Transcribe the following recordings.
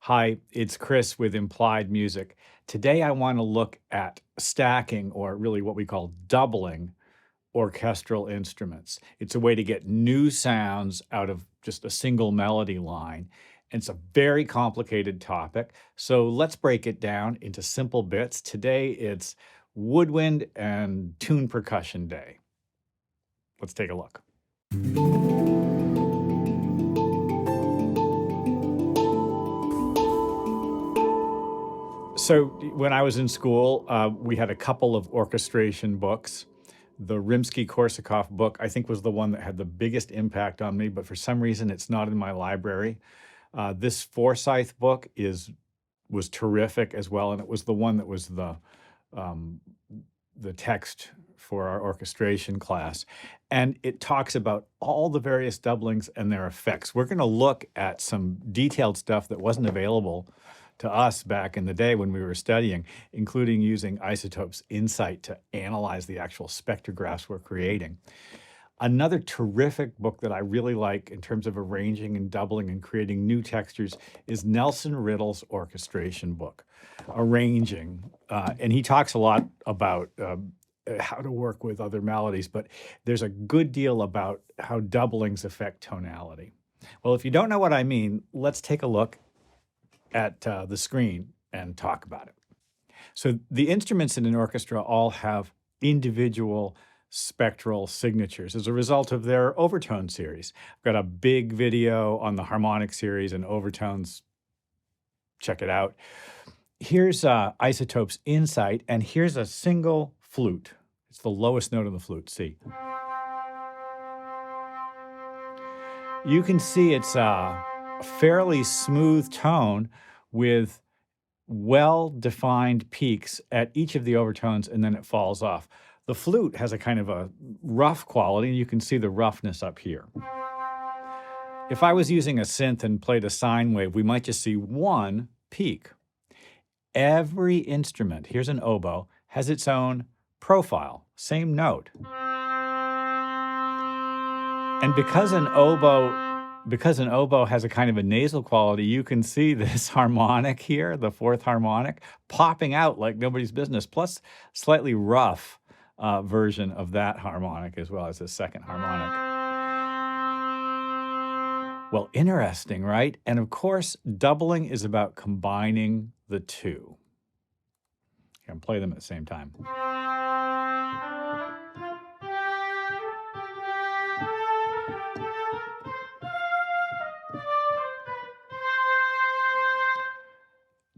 Hi, it's Chris with Implied Music. Today I want to look at stacking, or really what we call doubling, orchestral instruments. It's a way to get new sounds out of just a single melody line. And it's a very complicated topic. So let's break it down into simple bits. Today it's woodwind and tune percussion day. Let's take a look. So when I was in school, we had a couple of orchestration books. The Rimsky-Korsakov book, I think, was the one that had the biggest impact on me, but for some reason it's not in my library. This Forsyth book was terrific as well, and it was the one that was the text for our orchestration class. And it talks about all the various doublings and their effects. We're going to look at some detailed stuff that wasn't available to us back in the day when we were studying, including using Isotope's insight to analyze the actual spectrographs we're creating. Another terrific book that I really like in terms of arranging and doubling and creating new textures is Nelson Riddle's orchestration book, Arranging. And he talks a lot about how to work with other melodies, but there's a good deal about how doublings affect tonality. Well, if you don't know what I mean, let's take a look at the screen and talk about it. So the instruments in an orchestra all have individual spectral signatures as a result of their overtone series. I've got a big video on the harmonic series and overtones. Check it out. Here's Isotope's insight, and here's a single flute. It's the lowest note on the flute, C. You can see it's a fairly smooth tone with well-defined peaks at each of the overtones, and then it falls off. The flute has a kind of a rough quality, and you can see the roughness up here. If I was using a synth and played a sine wave, we might just see one peak. Every instrument, here's an oboe, has its own profile, same note. And because an oboe has a kind of a nasal quality, you can see this harmonic here, the fourth harmonic, popping out like nobody's business, plus slightly rough version of that harmonic as well as the second harmonic. Well, interesting, right? And of course, doubling is about combining the two. You can play them at the same time.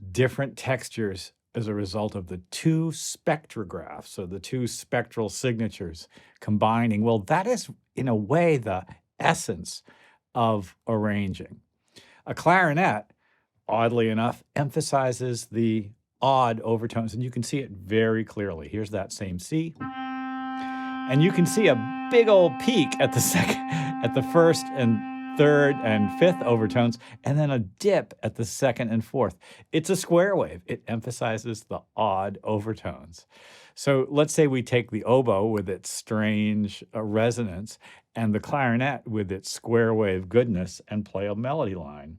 Different textures as a result of the two spectrographs, so the two spectral signatures combining. Well, that is, in a way, the essence of arranging. A clarinet, oddly enough, emphasizes the odd overtones, and you can see it very clearly. Here's that same C. And you can see a big old peak at the first and third and fifth overtones, and then a dip at the second and fourth. It's a square wave. It emphasizes the odd overtones. So let's say we take the oboe with its strange resonance and the clarinet with its square wave goodness and play a melody line.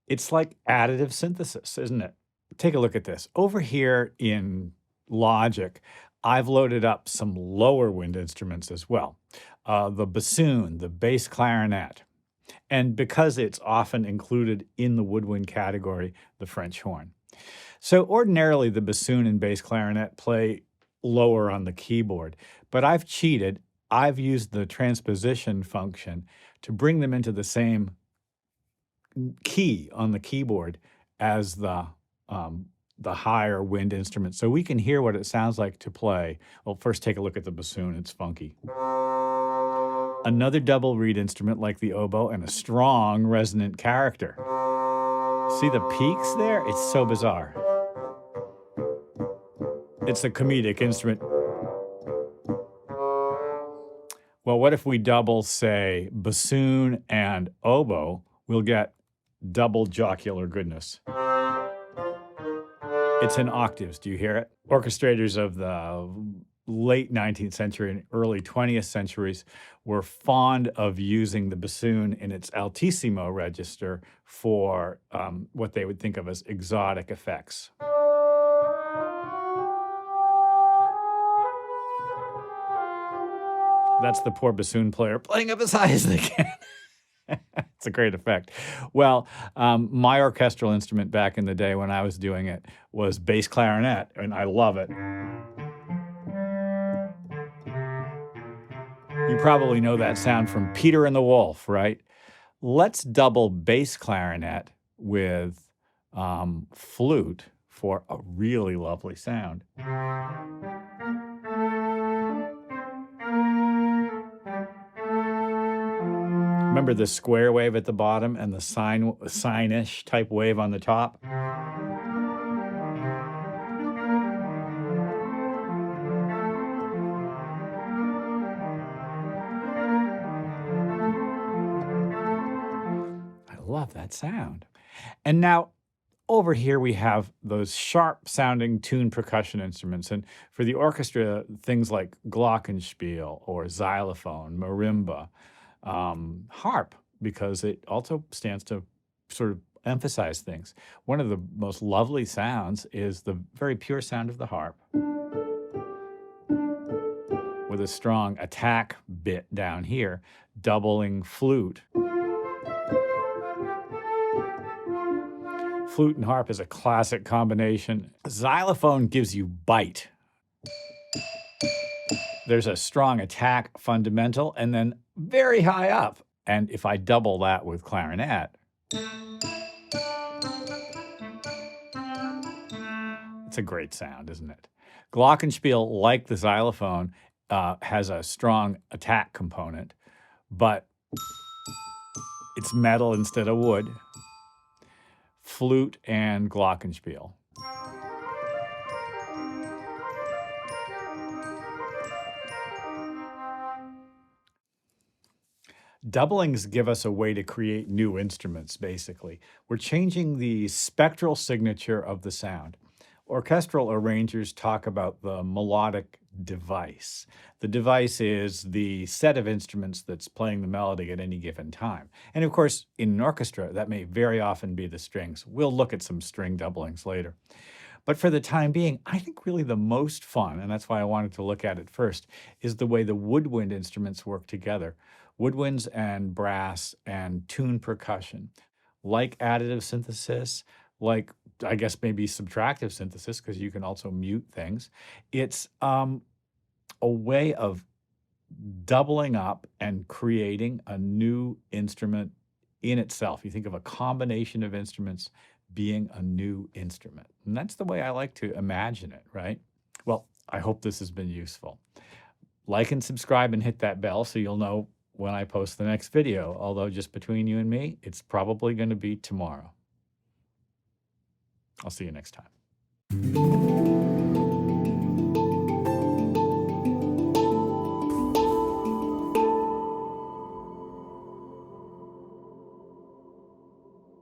It's like additive synthesis, isn't it? Take a look at this. Over here in Logic, I've loaded up some lower wind instruments as well. The bassoon, the bass clarinet, and because it's often included in the woodwind category, the French horn. So ordinarily, the bassoon and bass clarinet play lower on the keyboard, but I've cheated. I've used the transposition function to bring them into the same key on the keyboard as the higher wind instrument, so we can hear what it sounds like to play. Well, first take a look at the bassoon. It's funky. Another double reed instrument like the oboe and a strong resonant character. See the peaks there? It's so bizarre. It's a comedic instrument. Well, what if we double, say, bassoon and oboe? We'll get double jocular goodness. It's in octaves. Do you hear it? Orchestrators of the late 19th century and early 20th centuries were fond of using the bassoon in its altissimo register for what they would think of as exotic effects. That's the poor bassoon player playing up as high as they can. It's a great effect. Well, my orchestral instrument back in the day when I was doing it was bass clarinet, and I love it. You probably know that sound from Peter and the Wolf, right? Let's double bass clarinet with flute for a really lovely sound. Remember the square wave at the bottom and the sine-ish type wave on the top? I love that sound. And now over here we have those sharp sounding tuned percussion instruments. And for the orchestra, things like glockenspiel or xylophone, marimba, harp, because it also stands to sort of emphasize things. One of the most lovely sounds is the very pure sound of the harp with a strong attack bit down here, doubling flute. Flute and harp is a classic combination. Xylophone gives you bite. There's a strong attack fundamental and then very high up. And if I double that with clarinet, it's a great sound, isn't it? Glockenspiel, like the xylophone, has a strong attack component, but it's metal instead of wood. Flute and glockenspiel. Doublings give us a way to create new instruments, basically. We're changing the spectral signature of the sound. Orchestral arrangers talk about the melodic device. The device is the set of instruments that's playing the melody at any given time. And of course, in an orchestra, that may very often be the strings. We'll look at some string doublings later. But for the time being, I think really the most fun, and that's why I wanted to look at it first, is the way the woodwind instruments work together. Woodwinds and brass and tuned percussion, like additive synthesis, like I guess maybe subtractive synthesis, because you can also mute things. It's a way of doubling up and creating a new instrument in itself. You think of a combination of instruments being a new instrument. And that's the way I like to imagine it, right? Well, I hope this has been useful. Like and subscribe and hit that bell so you'll know when I post the next video, although just between you and me, it's probably going to be tomorrow. I'll see you next time.